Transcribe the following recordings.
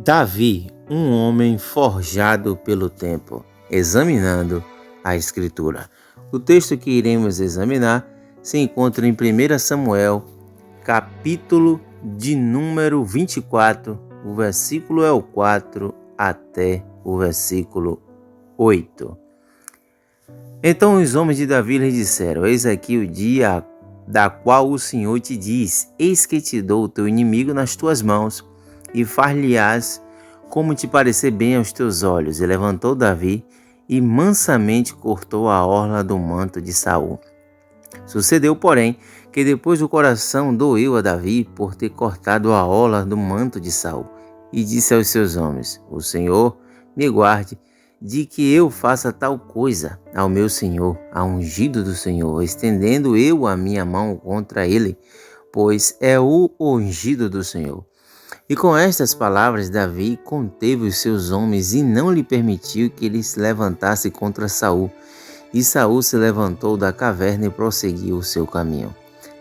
Davi, um homem forjado pelo tempo, examinando a Escritura. O texto que iremos examinar se encontra em 1 Samuel, capítulo de número 24, o versículo é o 4 até o versículo 8. Então os homens de Davi lhe disseram: Eis aqui o dia da qual o Senhor te diz: Eis que te dou o teu inimigo nas tuas mãos, e far-lhe-ás como te parecer bem aos teus olhos. E levantou Davi e mansamente cortou a orla do manto de Saul. Sucedeu, porém, que depois o coração doeu a Davi por ter cortado a orla do manto de Saul, e disse aos seus homens: O Senhor me guarde de que eu faça tal coisa ao meu senhor, ao ungido do Senhor, estendendo eu a minha mão contra ele, pois é o ungido do Senhor. E com estas palavras Davi conteve os seus homens e não lhe permitiu que ele se levantasse contra Saul. E Saul se levantou da caverna e prosseguiu o seu caminho.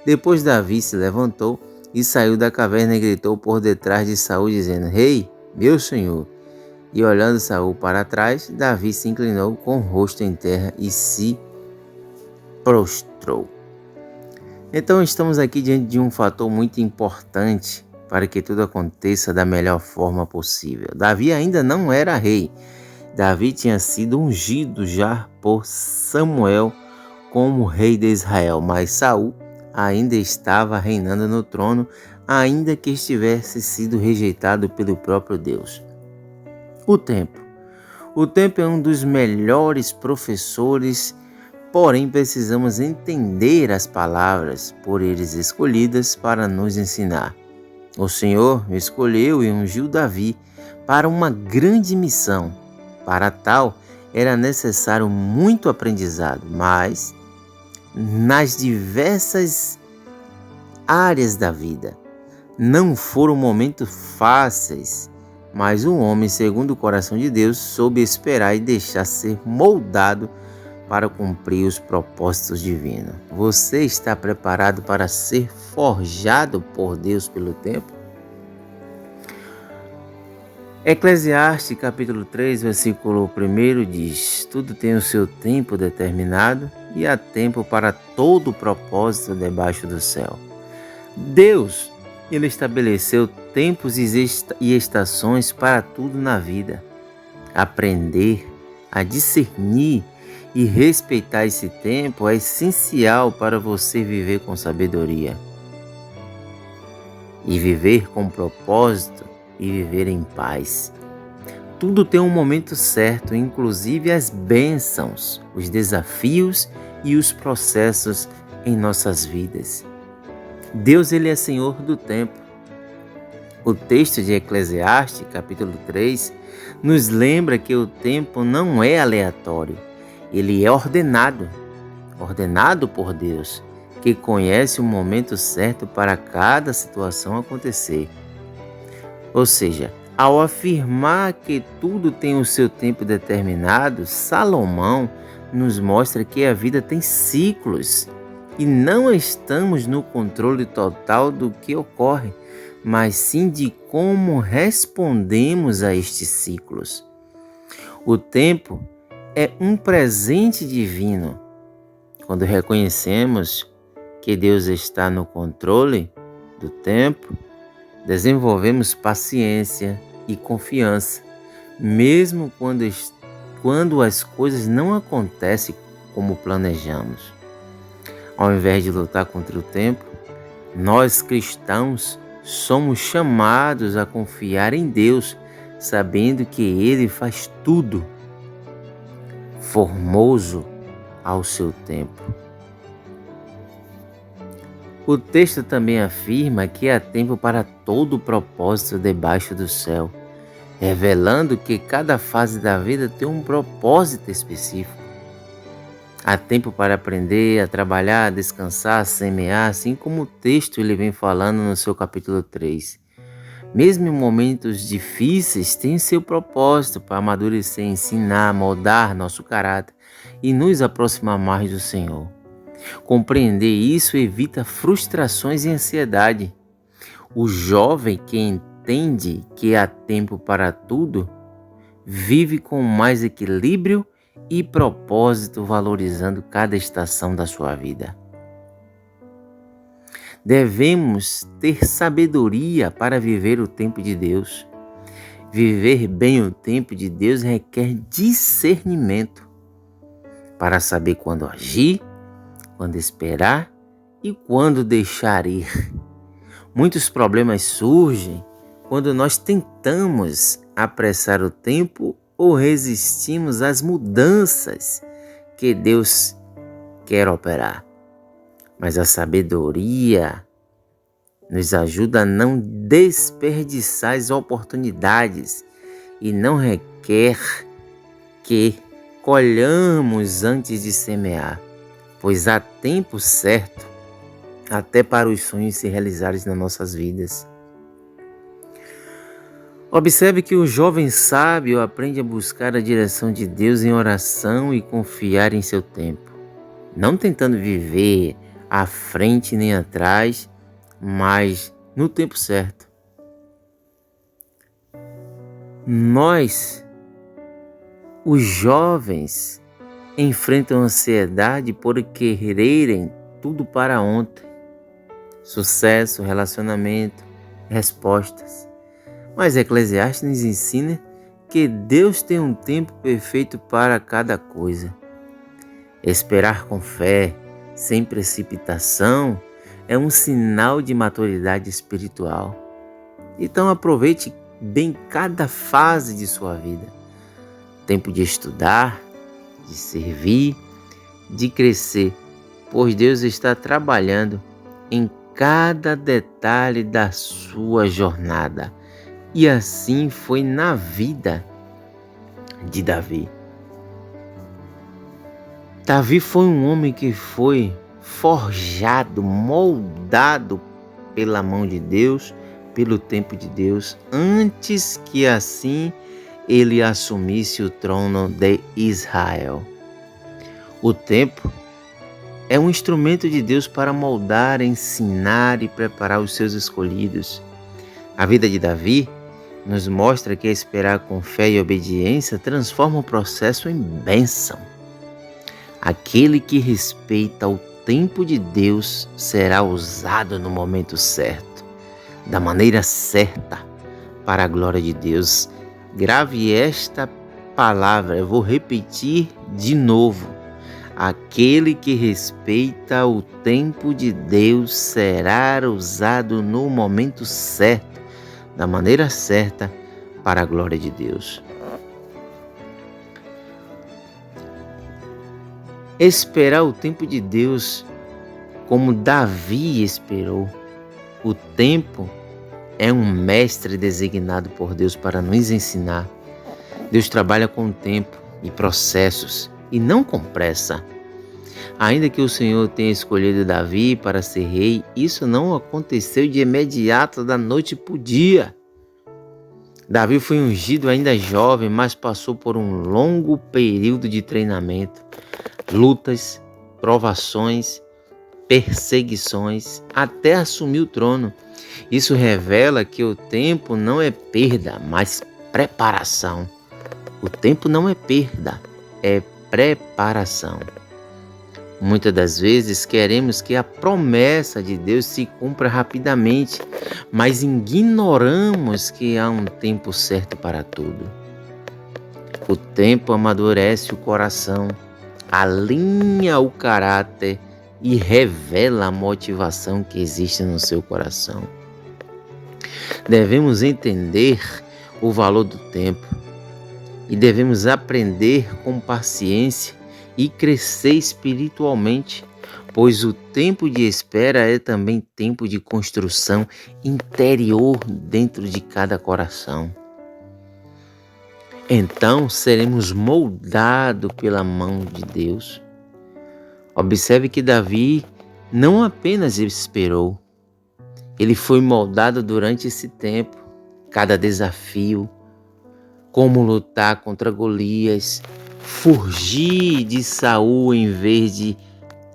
Depois Davi se levantou e saiu da caverna e gritou por detrás de Saul, dizendo: Rei, meu senhor. E olhando Saul para trás, Davi se inclinou com o rosto em terra e se prostrou. Então estamos aqui diante de um fator muito importante para que tudo aconteça da melhor forma possível. Davi ainda não era rei. Davi tinha sido ungido já por Samuel como rei de Israel, mas Saul ainda estava reinando no trono, ainda que estivesse sido rejeitado pelo próprio Deus. O tempo é um dos melhores professores, porém precisamos entender as palavras por eles escolhidas para nos ensinar. O Senhor escolheu e ungiu Davi para uma grande missão. Para tal, era necessário muito aprendizado, mas nas diversas áreas da vida. Não foram momentos fáceis, mas um homem segundo o coração de Deus soube esperar e deixar ser moldado para cumprir os propósitos divinos. Você está preparado para ser forjado por Deus pelo tempo? Eclesiastes capítulo 3, versículo 1 diz: Tudo tem o seu tempo determinado e há tempo para todo propósito debaixo do céu. Deus, Ele estabeleceu tempos e estações para tudo na vida. Aprender a discernir e respeitar esse tempo é essencial para você viver com sabedoria e viver com propósito e viver em paz. Tudo tem um momento certo, inclusive as bênçãos, os desafios e os processos em nossas vidas. Deus, Ele é Senhor do tempo. O texto de Eclesiastes, capítulo 3, nos lembra que o tempo não é aleatório. Ele é ordenado por Deus, que conhece o momento certo para cada situação acontecer. Ou seja, ao afirmar que tudo tem o seu tempo determinado, Salomão nos mostra que a vida tem ciclos e não estamos no controle total do que ocorre, mas sim de como respondemos a estes ciclos. O tempo é um presente divino. Quando reconhecemos que Deus está no controle do tempo, desenvolvemos paciência e confiança, mesmo quando as coisas não acontecem como planejamos. Ao invés de lutar contra o tempo, nós cristãos somos chamados a confiar em Deus, sabendo que Ele faz tudo formoso ao seu tempo. O texto também afirma que há tempo para todo propósito debaixo do céu, revelando que cada fase da vida tem um propósito específico. Há tempo para aprender, a trabalhar, a descansar, a semear, assim como o texto ele vem falando no seu capítulo 3. Mesmo em momentos difíceis, tem seu propósito para amadurecer, ensinar, moldar nosso caráter e nos aproximar mais do Senhor. Compreender isso evita frustrações e ansiedade. O jovem que entende que há tempo para tudo, vive com mais equilíbrio e propósito, valorizando cada estação da sua vida. Devemos ter sabedoria para viver o tempo de Deus. Viver bem o tempo de Deus requer discernimento para saber quando agir, quando esperar e quando deixar ir. Muitos problemas surgem quando nós tentamos apressar o tempo ou resistimos às mudanças que Deus quer operar. Mas a sabedoria nos ajuda a não desperdiçar as oportunidades e não requer que colhamos antes de semear, pois há tempo certo até para os sonhos se realizarem nas nossas vidas. Observe que o jovem sábio aprende a buscar a direção de Deus em oração e confiar em seu tempo, não tentando viver à frente nem atrás, mas no tempo certo. Nós, os jovens, enfrentam ansiedade por quererem tudo para ontem. Sucesso, relacionamento, respostas. Mas Eclesiastes nos ensina que Deus tem um tempo perfeito para cada coisa. Esperar com fé, sem precipitação, é um sinal de maturidade espiritual. Então aproveite bem cada fase de sua vida. Tempo de estudar, de servir, de crescer, pois Deus está trabalhando em cada detalhe da sua jornada. E assim foi na vida de Davi. Davi foi um homem que foi forjado, moldado pela mão de Deus, pelo tempo de Deus, antes que assim ele assumisse o trono de Israel. O tempo é um instrumento de Deus para moldar, ensinar e preparar os seus escolhidos. A vida de Davi nos mostra que esperar com fé e obediência transforma o processo em bênção. Aquele que respeita o tempo de Deus será usado no momento certo, da maneira certa, para a glória de Deus. Grave esta palavra, eu vou repetir de novo. Aquele que respeita o tempo de Deus será usado no momento certo, da maneira certa, para a glória de Deus. Esperar o tempo de Deus como Davi esperou. O tempo é um mestre designado por Deus para nos ensinar. Deus trabalha com o tempo e processos e não com pressa. Ainda que o Senhor tenha escolhido Davi para ser rei, isso não aconteceu de imediato, da noite para o dia. Davi foi ungido ainda jovem, mas passou por um longo período de treinamento, lutas, provações, perseguições, até assumir o trono. Isso revela que o tempo não é perda, mas preparação. O tempo não é perda, é preparação. Muitas das vezes queremos que a promessa de Deus se cumpra rapidamente, mas ignoramos que há um tempo certo para tudo. O tempo amadurece o coração, alinha o caráter e revela a motivação que existe no seu coração. Devemos entender o valor do tempo e devemos aprender com paciência e crescer espiritualmente, pois o tempo de espera é também tempo de construção interior dentro de cada coração. Então seremos moldados pela mão de Deus. Observe que Davi não apenas esperou, ele foi moldado durante esse tempo. Cada desafio, como lutar contra Golias, fugir de Saul em vez de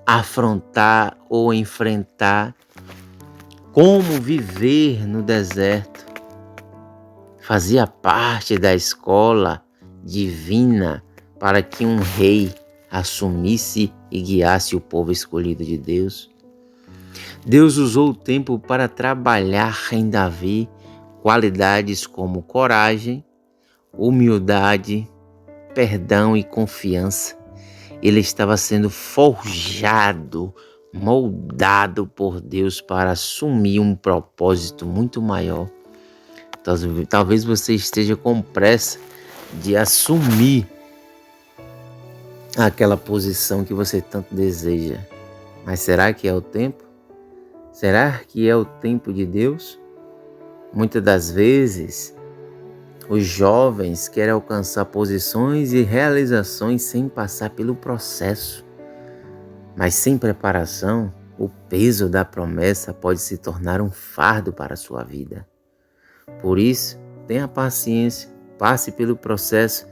afrontar ou enfrentar, como viver no deserto, fazia parte da escola divina para que um rei assumisse e guiasse o povo escolhido de Deus. Deus usou o tempo para trabalhar em Davi qualidades como coragem, humildade, perdão e confiança. Ele estava sendo forjado, moldado por Deus para assumir um propósito muito maior. Talvez você esteja com pressa de assumir aquela posição que você tanto deseja. Mas será que é o tempo? Será que é o tempo de Deus? Muitas das vezes, os jovens querem alcançar posições e realizações sem passar pelo processo. Mas sem preparação, o peso da promessa pode se tornar um fardo para a sua vida. Por isso, tenha paciência, passe pelo processo,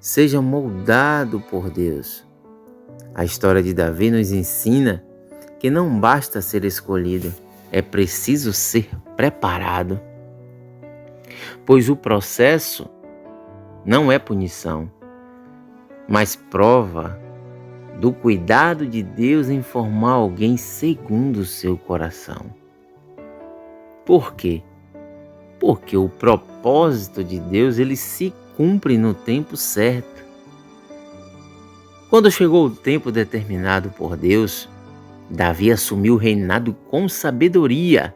seja moldado por Deus. A história de Davi nos ensina que não basta ser escolhido, é preciso ser preparado. Pois o processo não é punição, mas prova do cuidado de Deus em formar alguém segundo o seu coração. Por quê? Porque o propósito de Deus, ele se cumpre no tempo certo. Quando chegou o tempo determinado por Deus, Davi assumiu o reinado com sabedoria,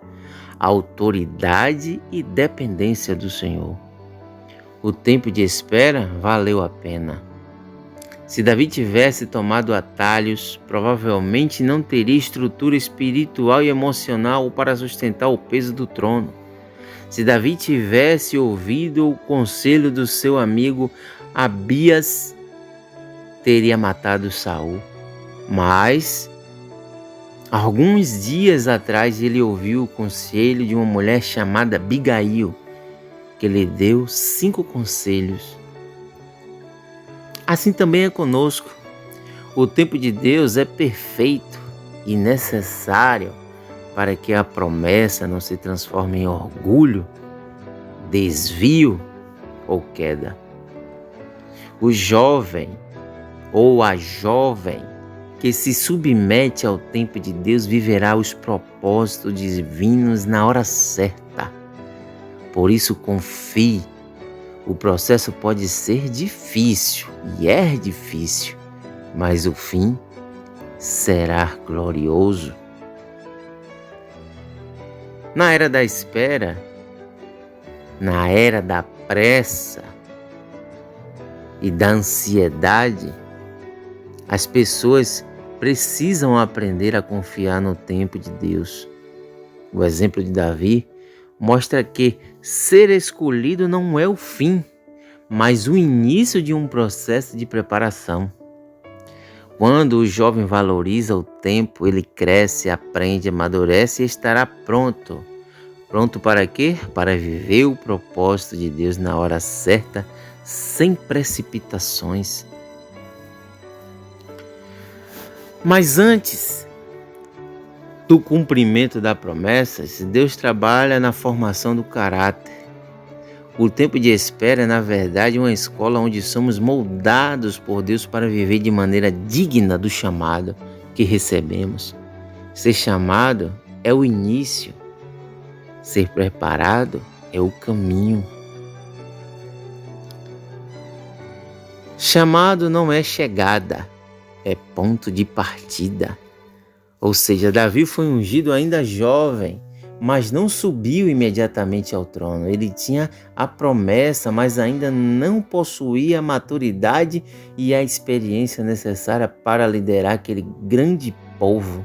autoridade e dependência do Senhor. O tempo de espera valeu a pena. Se Davi tivesse tomado atalhos, provavelmente não teria estrutura espiritual e emocional para sustentar o peso do trono. Se Davi tivesse ouvido o conselho do seu amigo Abias, teria matado Saul. Mas, alguns dias atrás, ele ouviu o conselho de uma mulher chamada Abigail, que lhe deu 5 conselhos. Assim também é conosco. O tempo de Deus é perfeito e necessário para que a promessa não se transforme em orgulho, desvio ou queda. O jovem ou a jovem que se submete ao tempo de Deus viverá os propósitos divinos na hora certa. Por isso, confie. O processo pode ser difícil, e é difícil, mas o fim será glorioso. Na era da espera, na era da pressa e da ansiedade, as pessoas precisam aprender a confiar no tempo de Deus. O exemplo de Davi mostra que ser escolhido não é o fim, mas o início de um processo de preparação. Quando o jovem valoriza o tempo, ele cresce, aprende, amadurece e estará pronto. Pronto para quê? Para viver o propósito de Deus na hora certa, sem precipitações. Mas antes do cumprimento da promessa, Deus trabalha na formação do caráter. O tempo de espera é, na verdade, uma escola onde somos moldados por Deus para viver de maneira digna do chamado que recebemos. Ser chamado é o início, ser preparado é o caminho. Chamado não é chegada, é ponto de partida. Ou seja, Davi foi ungido ainda jovem, mas não subiu imediatamente ao trono. Ele tinha a promessa, mas ainda não possuía a maturidade e a experiência necessária para liderar aquele grande povo.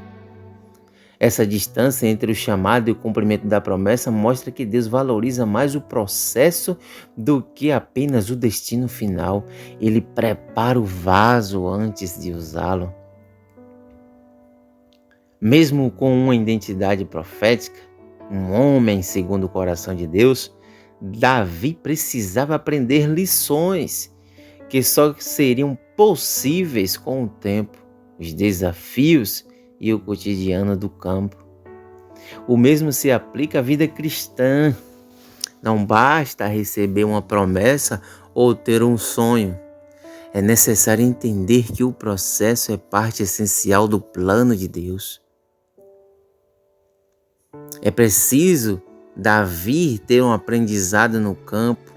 Essa distância entre o chamado e o cumprimento da promessa mostra que Deus valoriza mais o processo do que apenas o destino final. Ele prepara o vaso antes de usá-lo. Mesmo com uma identidade profética, um homem segundo o coração de Deus, Davi precisava aprender lições que só seriam possíveis com o tempo, os desafios e o cotidiano do campo. O mesmo se aplica à vida cristã. Não basta receber uma promessa ou ter um sonho. É necessário entender que o processo é parte essencial do plano de Deus. É preciso Davi ter um aprendizado no campo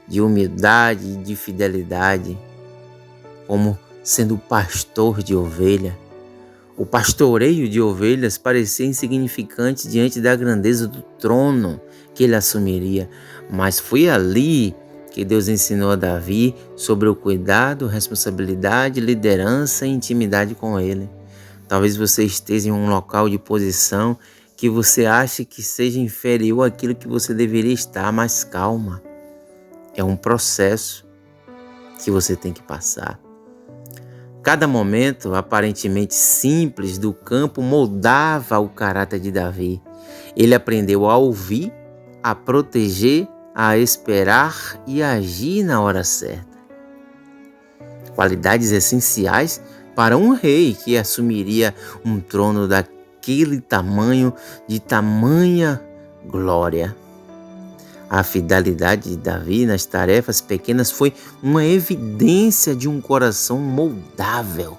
de humildade e de fidelidade, como sendo pastor de ovelha. O pastoreio de ovelhas parecia insignificante diante da grandeza do trono que ele assumiria, mas foi ali que Deus ensinou a Davi sobre o cuidado, responsabilidade, liderança e intimidade com ele. Talvez você esteja em um local de posição que você ache que seja inferior àquilo que você deveria estar, mas calma. É um processo que você tem que passar. Cada momento aparentemente simples do campo moldava o caráter de Davi. Ele aprendeu a ouvir, a proteger, a esperar e a agir na hora certa. Qualidades essenciais para um rei que assumiria um trono daquele tamanho, de tamanha glória. A fidelidade de Davi nas tarefas pequenas foi uma evidência de um coração moldável.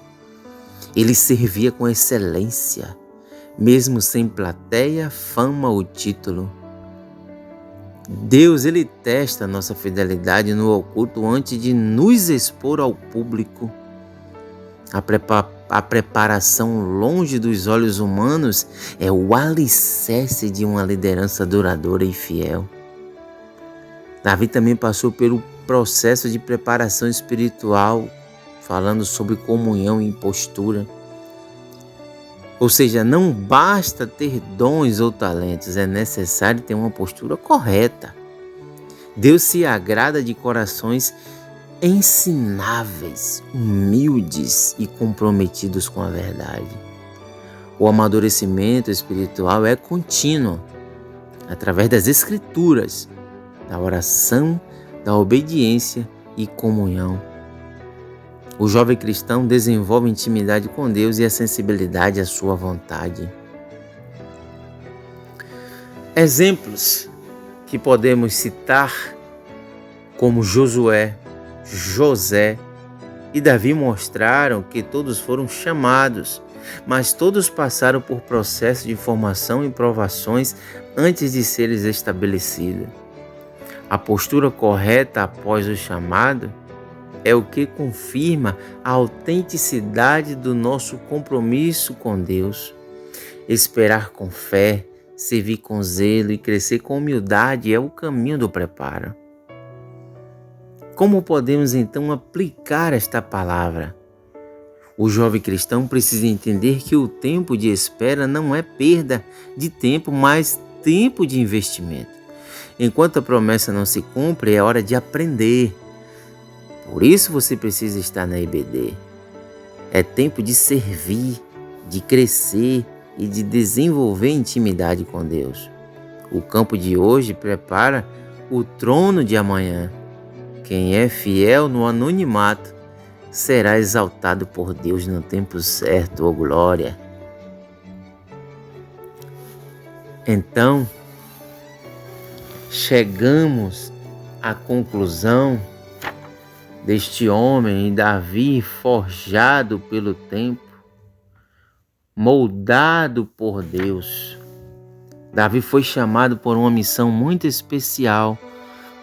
Ele servia com excelência, mesmo sem plateia, fama ou título. Deus, ele testa nossa fidelidade no oculto antes de nos expor ao público. A preparação longe dos olhos humanos é o alicerce de uma liderança duradoura e fiel. Davi também passou pelo processo de preparação espiritual, falando sobre comunhão e postura. Ou seja, não basta ter dons ou talentos, é necessário ter uma postura correta. Deus se agrada de corações ensináveis, humildes e comprometidos com a verdade. O amadurecimento espiritual é contínuo, através das Escrituras, da oração, da obediência e comunhão. O jovem cristão desenvolve intimidade com Deus e a sensibilidade à sua vontade. Exemplos que podemos citar como Josué, José e Davi mostraram que todos foram chamados, mas todos passaram por processo de formação e provações antes de serem estabelecidos. A postura correta após o chamado é o que confirma a autenticidade do nosso compromisso com Deus. Esperar com fé, servir com zelo e crescer com humildade é o caminho do preparo. Como podemos então aplicar esta palavra? O jovem cristão precisa entender que o tempo de espera não é perda de tempo, mas tempo de investimento. Enquanto a promessa não se cumpre, é hora de aprender. Por isso você precisa estar na IBD. É tempo de servir, de crescer e de desenvolver intimidade com Deus. O campo de hoje prepara o trono de amanhã. Quem é fiel no anonimato será exaltado por Deus no tempo certo, ó glória. Então, chegamos à conclusão deste homem, Davi, forjado pelo tempo, moldado por Deus. Davi foi chamado por uma missão muito especial,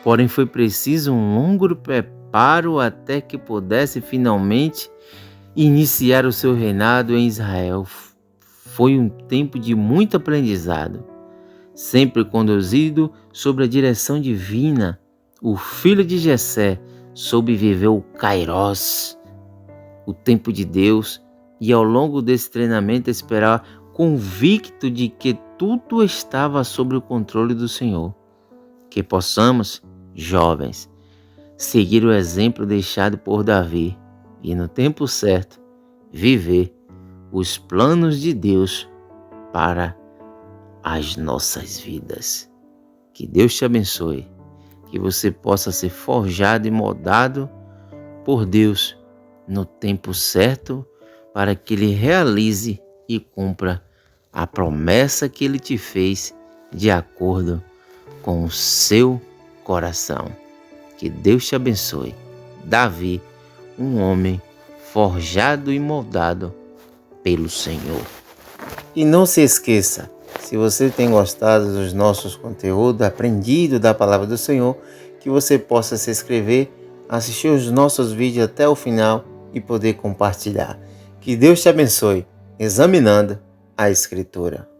porém foi preciso um longo preparo até que pudesse finalmente iniciar o seu reinado em Israel. Foi um tempo de muito aprendizado, sempre conduzido sob a direção divina. O filho de Jessé soube viver o Kairós, o tempo de Deus, e ao longo desse treinamento esperar convicto de que tudo estava sob o controle do Senhor. Que possamos, jovens, seguir o exemplo deixado por Davi e no tempo certo viver os planos de Deus para as nossas vidas. Que Deus te abençoe, que você possa ser forjado e moldado por Deus no tempo certo para que Ele realize e cumpra a promessa que Ele te fez de acordo com o seu coração. Que Deus te abençoe. Davi, um homem forjado e moldado pelo Senhor. E não se esqueça, se você tem gostado dos nossos conteúdos, aprendido da palavra do Senhor, que você possa se inscrever, assistir os nossos vídeos até o final e poder compartilhar. Que Deus te abençoe, examinando a Escritura.